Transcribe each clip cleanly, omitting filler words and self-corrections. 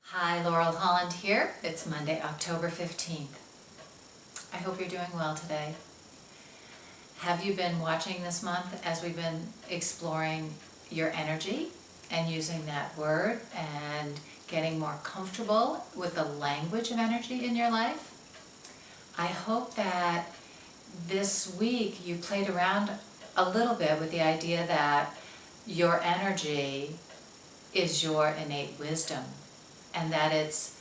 Hi, Laurel Holland here. It's Monday, October 15th. I hope you're doing well today. Have you been watching this month as we've been exploring your energy and using that word and getting more comfortable with the language of energy in your life? I hope that this week you played around a little bit with the idea that your energy is your innate wisdom, and that it's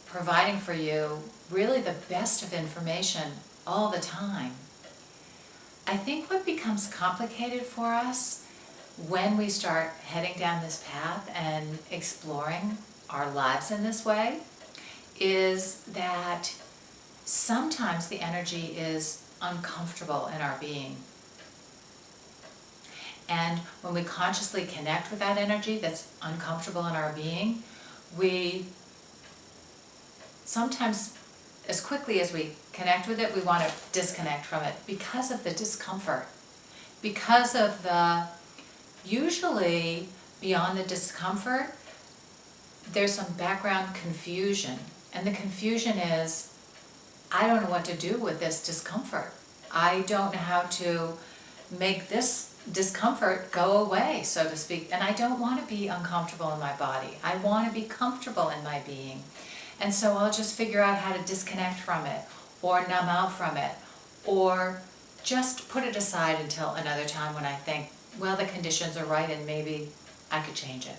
providing for you really the best of information all the time. I think what becomes complicated for us when we start heading down this path and exploring our lives in this way is that sometimes the energy is uncomfortable in our being. And when we consciously connect with that energy that's uncomfortable in our being, we sometimes, as quickly as we connect with it, we want to disconnect from it because of the discomfort, because of the, usually beyond the discomfort, there's some background confusion. And the confusion is, I don't know what to do with this discomfort. I don't know how to make this discomfort go away, so to speak. And I don't want to be uncomfortable in my body. I want to be comfortable in my being. And so I'll just figure out how to disconnect from it, or numb out from it, or just put it aside until another time when I think, well, the conditions are right and maybe I could change it.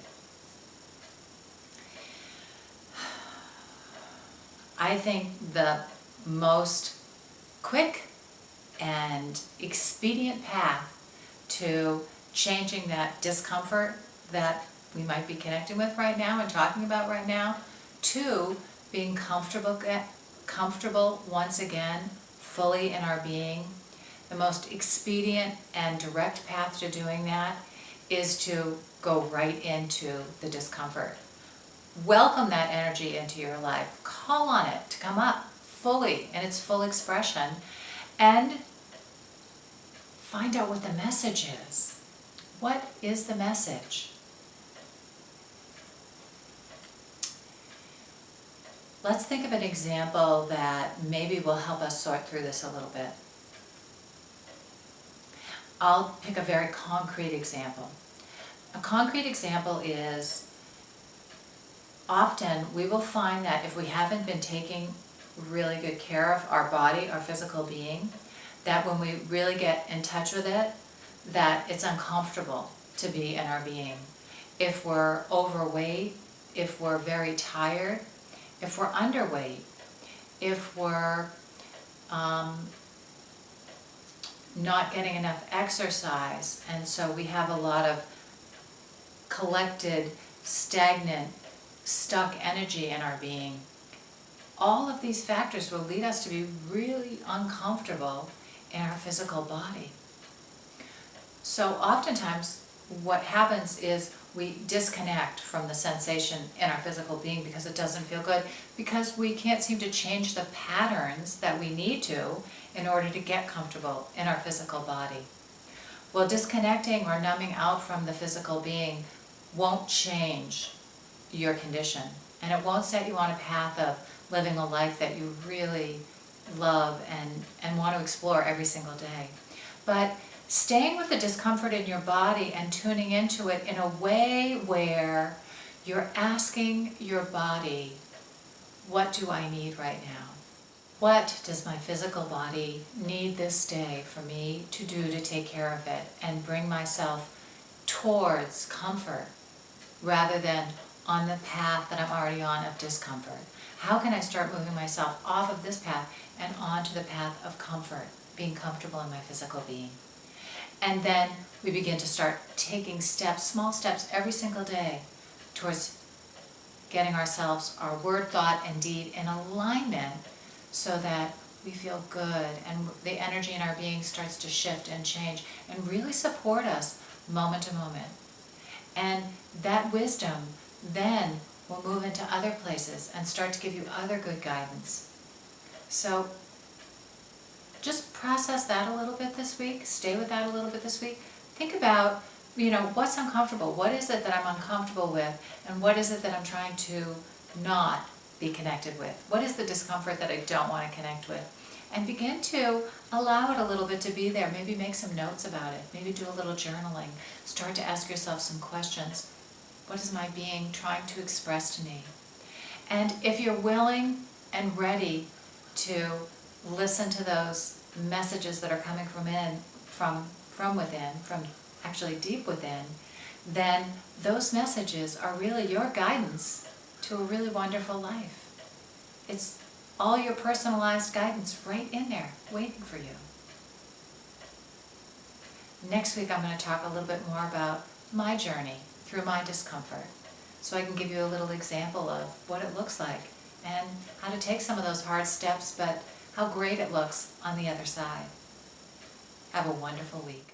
I think the most quick and expedient path to changing that discomfort that we might be connecting with right now and talking about right now, to being comfortable once again, fully in our being. The most expedient and direct path to doing that is to go right into the discomfort. Welcome that energy into your life. Call on it to come up fully in its full expression, and find out what the message is. What is the message? Let's think of an example that maybe will help us sort through this a little bit. I'll pick a very concrete example. A concrete example is, often we will find that if we haven't been taking really good care of our body, our physical being, that when we really get in touch with it, that it's uncomfortable to be in our being. If we're overweight, if we're very tired, if we're underweight, if we're not getting enough exercise, and so we have a lot of collected, stagnant, stuck energy in our being, all of these factors will lead us to be really uncomfortable in our physical body. So oftentimes what happens is we disconnect from the sensation in our physical being because it doesn't feel good, because we can't seem to change the patterns that we need to in order to get comfortable in our physical body. Well, disconnecting or numbing out from the physical being won't change your condition, and it won't set you on a path of living a life that you really love and want to explore every single day. But staying with the discomfort in your body and tuning into it in a way where you're asking your body, what do I need right now? What does my physical body need this day for me to do to take care of it and bring myself towards comfort rather than on the path that I'm already on of discomfort? How can I start moving myself off of this path and onto the path of comfort, being comfortable in my physical being? And then we begin to start taking steps, small steps every single day towards getting ourselves, our word, thought, and deed in alignment so that we feel good and the energy in our being starts to shift and change and really support us moment to moment. And that wisdom then will move into other places and start to give you other good guidance. So just process that a little bit this week. Stay with that a little bit this week. Think about what's uncomfortable? What is it that I'm uncomfortable with? And what is it that I'm trying to not be connected with? What is the discomfort that I don't want to connect with? And begin to allow it a little bit to be there. Maybe make some notes about it. Maybe do a little journaling. Start to ask yourself some questions. What is my being trying to express to me? And if you're willing and ready to listen to those messages that are coming from within, from actually deep within, then those messages are really your guidance to a really wonderful life. It's all your personalized guidance right in there, waiting for you. Next week I'm going to talk a little bit more about my journey through my discomfort, so I can give you a little example of what it looks like and how to take some of those hard steps, but how great it looks on the other side. Have a wonderful week.